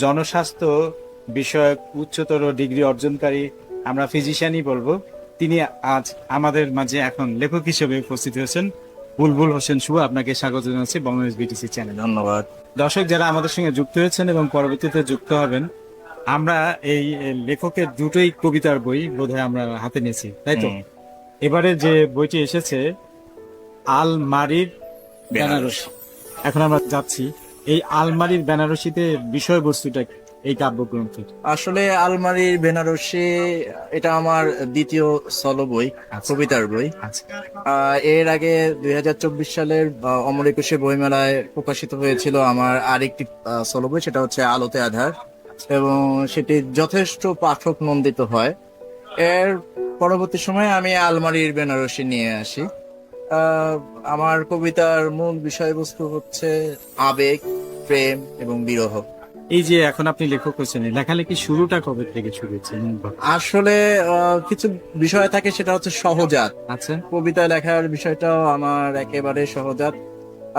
জনস্বাস্থ্য বিষয়ক উচ্চতর ডিগ্রি অর্জনকারী, আমরা ফিজিশিয়ানই বলবো। তিনি আজ আমাদের মাঝে এখন লেখক হিসেবে উপস্থিত হয়েছেন। বুলবুল হোসেন শুভ, আপনাকে স্বাগত জানাচ্ছি বাংলাদেশ বিটিসি চ্যানেল। ধন্যবাদ। দর্শক যারা আমাদের সঙ্গে যুক্ত হয়েছেন এবং পরবর্তীতে যুক্ত হবেন, আমরা এই লেখকের দুটোই কবিতার বই বোধহয় আমরা হাতে নিয়েছি, তাই তো? এবারে যে বইটি এসেছে আলমারির বেনারসি। এখন আমরা যাচ্ছি এই আলমারির বেনারসিতে বিষয়বস্তুটা এই কাব্যগ্রন্থের। আসলে আলমারির বেনারসি এটা আমার দ্বিতীয় সলো বই, কবিতার বই। আচ্ছা, এর আগে 2024 সালের অমর একুশে বইমেলায় প্রকাশিত হয়েছিল আমার আরেকটি সলো বই, সেটা হচ্ছে আলোতে আধার, এবং সেটি যথেষ্ট পাঠক নন্দিত হয়। এর পরবর্তী সময়ে আমি আলমারির বেনারসি নিয়ে আসি। আমার কবিতার মূল বিষয়বস্তু হচ্ছে আবেগ, প্রেম এবং বিরহ। এই যে এখন আপনি লেখক হচ্ছেন, লেখালেখি শুরুটা কবে থেকে শুরু হচ্ছে? আসলে কিছু বিষয় থাকে, সেটা হচ্ছে সহজাত। আচ্ছা, কবিতা লেখার বিষয়টাও আমার একেবারে সহজাত।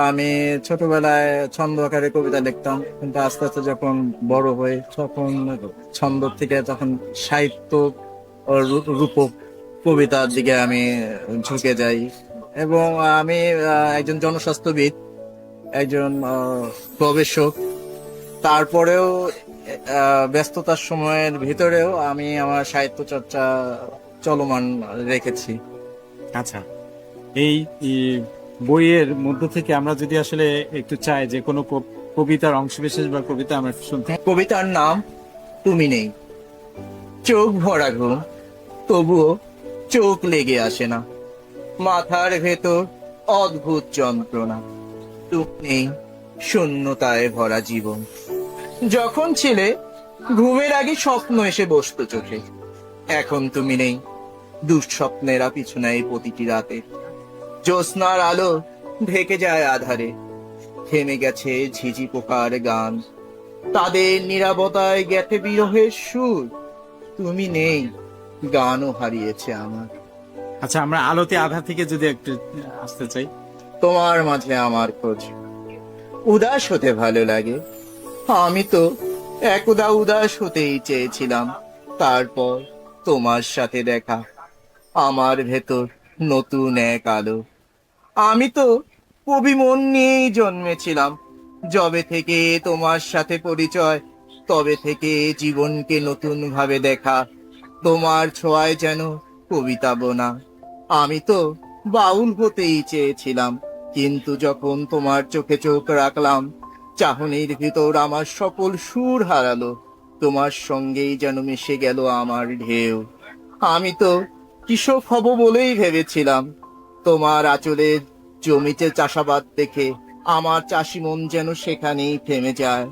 আমি ছোটবেলায় ছন্দ আকারে কবিতা লিখতাম, কিন্তু আস্তে আস্তে যখন বড় হই তখন ছন্দ থেকে তখন সাহিত্য ও রূপক কবিতার দিকে আমি ঝুঁকে যাই। এবং আমি একজন জনস্বাস্থ্যবিদ, একজন গবেষক। তারপরেও ব্যস্ততার সময়ের ভিতরেও আমি আমার সাহিত্য চর্চা চলমান রেখেছি। আচ্ছা, এই বইয়ের মধ্য থেকে আমরা যদি আসলে একটু চাই যে কোনো কবিতার অংশবিশেষ বা কবিতা আমরা শুনতে। কবিতার নাম তুমি নেই। চোখ ভরা ঘুম, তবুও চোখ লেগে আসে না। মাথার ভেতর অদ্ভুত যন্ত্রণা। তুমি নেই, শূন্যতায় ভরা জীবন। যখন ছিলে ঘুমের আগে স্বপ্ন এসে বসতো চোখে। এখন তুমি নেই, দুঃস্বপ্নেরা পিছু নেয় প্রতিটি রাতে। জ্যোৎস্নার আলো ঢেকে যায় আধারে। থেমে গেছে ঝিঝি পোকার গান, তাদের নীরবতায় গেছে বিরহের সুর। তুমি নেই, গানও হারিয়েছে আমার। আচ্ছা, আমরা আলোতে আধা থেকে যদি একটু আসতে চাই। তোমার মাঝে আমার খোঁজ, উদাস হতে ভালো লাগে। আমি তো একদা উদাস হতেই চেয়েছিলাম। তারপর তোমার সাথে দেখা, আমার ভেতর নতুন এক আলো। আমি তো কবি মন নিয়েই জন্মেছিলাম। যবে থেকে তোমার সাথে পরিচয়, তবে থেকে জীবনকে নতুন ভাবে দেখা। তোমার ছোঁয়ায় যেন কবিতা বোনা। আমি তো বাউল হতেই চেয়েছিলাম, কিন্তু যখন তোমার চোখে চোখ রাখলাম, চাহনির ভিতর আমার সকল সুর হারালো। তোমার সঙ্গেই যেন মিশে গেল আমার ঢেউ। আমি তো কৃষক হব বলেই ভেবেছিলাম। তোমার আঁচলে জমিতে চাষাবাদ দেখে আমার চাষি মন যেন সেখানেই থেমে যায়।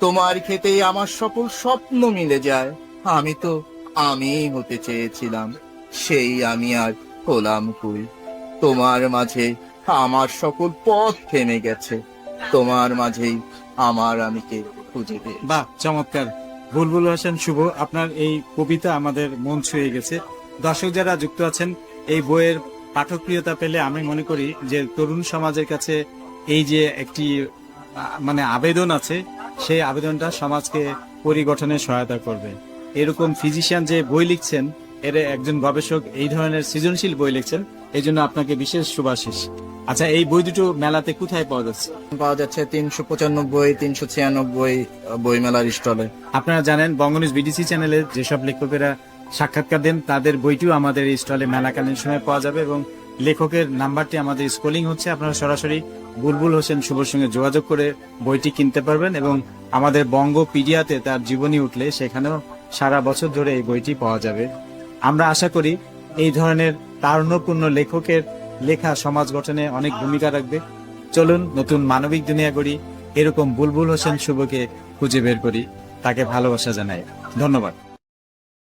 তোমার খেতেই আমার সকল স্বপ্ন মিলে যায়। আমি তো আমিই হতে চেয়েছিলাম, সেই আমি আর হলাম কই। তোমার মাঝে আমার সকল পথ থেমে গেছে। তোমার মাঝেই আমার আমিকে খুঁজে পেয়েছি। বাহ, চমৎকার! বুলবুল হোসেন শুভ, আপনার এই কবিতা আমাদের মন ছুঁয়ে গেছে। দর্শক যারা যুক্ত আছেন, এই বইয়ের পাঠকপ্রিয়তা পেলে আমি মনে করি যে তরুণ সমাজের কাছে এই যে একটি মানে আবেদন আছে, সেই আবেদনটা সমাজকে পরিগঠনে সহায়তা করবে। এরকম ফিজিশিয়ান যে বই লিখছেন, এর একজন গবেষক এই ধরনের সৃজনশীল বই লিখছেন, এই জন্য আপনাকে বিশেষ শুভাশিস। আচ্ছা, এই বই দুটো মেলাতে কোথায় পাওয়া যাচ্ছে? পাওয়া যাচ্ছে 395, 396 বইমেলার স্টলে। আপনারা জানেন বঙ্গনিউজ বিডিসি চ্যানেলের যেসব লেখকেরা সাক্ষাৎকার দেন, তাদের বইটিও আমাদের এই স্টলে মেলাকালীন সময় পাওয়া যাবে, এবং লেখকের নাম্বারটি আমাদের স্ক্রলিং হচ্ছে। আপনারা সরাসরি বুলবুল হোসেন শুভর সঙ্গে যোগাযোগ করে বইটি কিনতে পারবেন, এবং আমাদের বঙ্গ পিডিয়াতে তার জীবনী উঠলে সেখানেও সারা বছর ধরে এই বইটি পাওয়া যাবে। আমরা আশা করি এই ধরনের তারুণ্যপূর্ণ লেখকের লেখা সমাজ গঠনে অনেক ভূমিকা রাখবে। চলুন নতুন মানবিক দুনিয়া গড়ি, এরকম বুলবুল হোসেন শুভকে খুঁজে বের করি, তাকে ভালোবাসা জানাই। ধন্যবাদ।